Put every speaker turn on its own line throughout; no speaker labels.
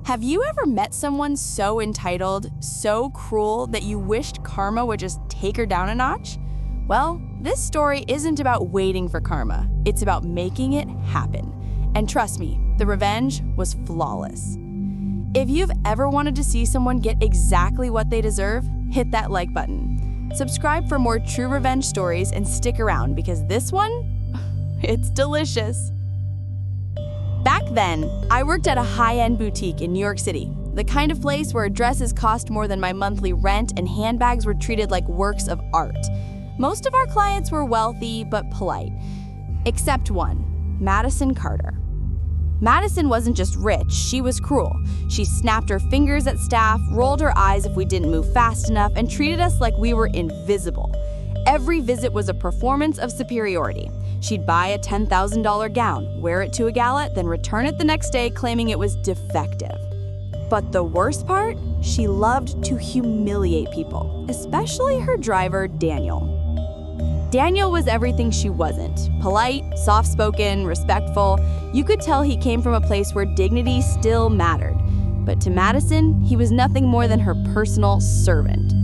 Have you ever met someone so entitled, so cruel, that you wished karma would just take her down a notch? Well, this story isn't about waiting for karma. It's about making it happen. And trust me, the revenge was flawless. If you've ever wanted to see someone get exactly what they deserve, hit that like button. Subscribe for more true revenge stories and stick around because this one, it's delicious. Back then, I worked at a high-end boutique in New York City, the kind of place where dresses cost more than my monthly rent and handbags were treated like works of art. Most of our clients were wealthy but polite, except one, Madison Carter. Madison wasn't just rich, she was cruel. She snapped her fingers at staff, rolled her eyes if we didn't move fast enough, and treated us like we were invisible. Every visit was a performance of superiority. She'd buy a $10,000 gown, wear it to a gala, then return it the next day claiming it was defective. But the worst part? She loved to humiliate people, especially her driver, Daniel. Daniel was everything she wasn't. Polite, soft-spoken, respectful. You could tell he came from a place where dignity still mattered. But to Madison, he was nothing more than her personal servant.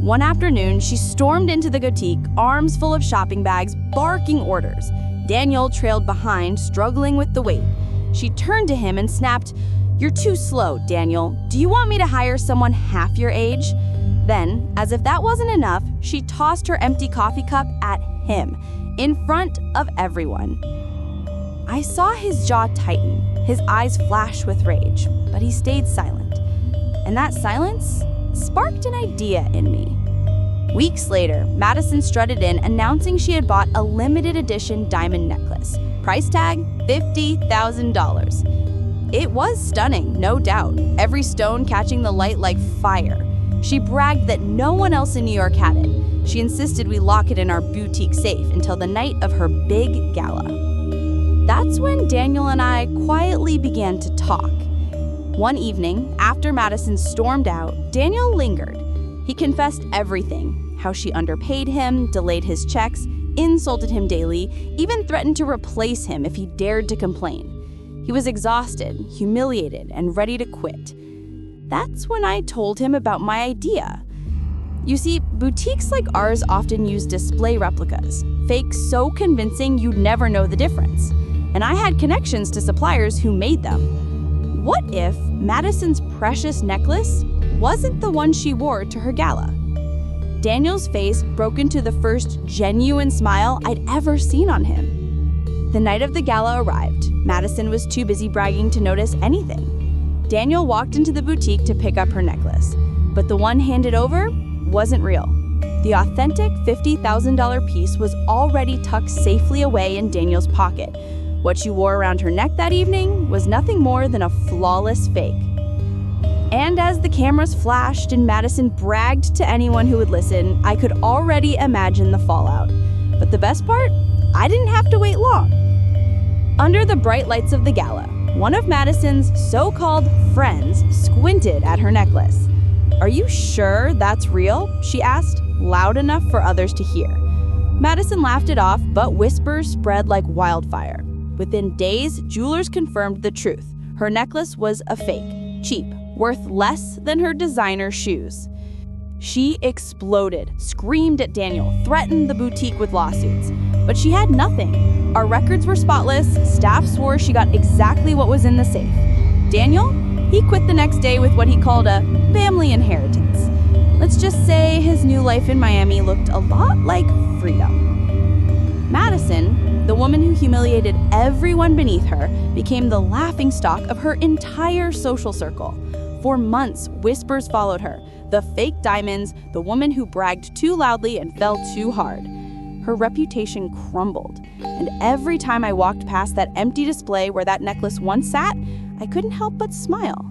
One afternoon, she stormed into the boutique, arms full of shopping bags, barking orders. Daniel trailed behind, struggling with the weight. She turned to him and snapped, "You're too slow, Daniel. Do you want me to hire someone half your age?" Then, as if that wasn't enough, she tossed her empty coffee cup at him, in front of everyone. I saw his jaw tighten, his eyes flash with rage, but he stayed silent. And that silence sparked an idea in me. Weeks later, Madison strutted in announcing she had bought a limited edition diamond necklace. Price tag, $50,000. It was stunning, no doubt, every stone catching the light like fire. She bragged that no one else in New York had it. She insisted we lock it in our boutique safe until the night of her big gala. That's when Daniel and I quietly began to talk. One evening, after Madison stormed out, Daniel lingered. He confessed everything, how she underpaid him, delayed his checks, insulted him daily, even threatened to replace him if he dared to complain. He was exhausted, humiliated, and ready to quit. That's when I told him about my idea. You see, boutiques like ours often use display replicas, fakes so convincing you'd never know the difference. And I had connections to suppliers who made them. What if Madison's precious necklace wasn't the one she wore to her gala? Daniel's face broke into the first genuine smile I'd ever seen on him. The night of the gala arrived. Madison was too busy bragging to notice anything. Daniel walked into the boutique to pick up her necklace, but the one handed over wasn't real. The authentic $50,000 piece was already tucked safely away in Daniel's pocket. What she wore around her neck that evening was nothing more than a flawless fake. And as the cameras flashed and Madison bragged to anyone who would listen, I could already imagine the fallout. But the best part? I didn't have to wait long. Under the bright lights of the gala, one of Madison's so-called friends squinted at her necklace. "Are you sure that's real?" she asked, loud enough for others to hear. Madison laughed it off, but whispers spread like wildfire. Within days, jewelers confirmed the truth. Her necklace was a fake, cheap, worth less than her designer shoes. She exploded, screamed at Daniel, threatened the boutique with lawsuits. But she had nothing. Our records were spotless. Staff swore she got exactly what was in the safe. Daniel? He quit the next day with what he called a family inheritance. Let's just say his new life in Miami looked a lot like freedom. Madison, the woman who humiliated everyone beneath her, became the laughingstock of her entire social circle. For months, whispers followed her. The fake diamonds, the woman who bragged too loudly and fell too hard. Her reputation crumbled, and every time I walked past that empty display where that necklace once sat, I couldn't help but smile.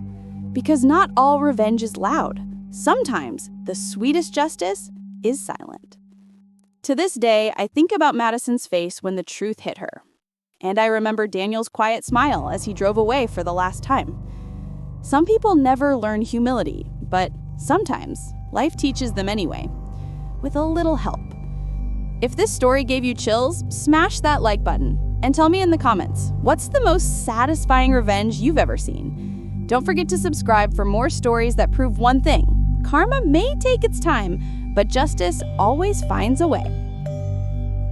Because not all revenge is loud. Sometimes the sweetest justice is silent. To this day, I think about Madison's face when the truth hit her. And I remember Daniel's quiet smile as he drove away for the last time. Some people never learn humility, but sometimes life teaches them anyway, with a little help. If this story gave you chills, smash that like button and tell me in the comments, what's the most satisfying revenge you've ever seen? Don't forget to subscribe for more stories that prove one thing: karma may take its time, but justice always finds a way.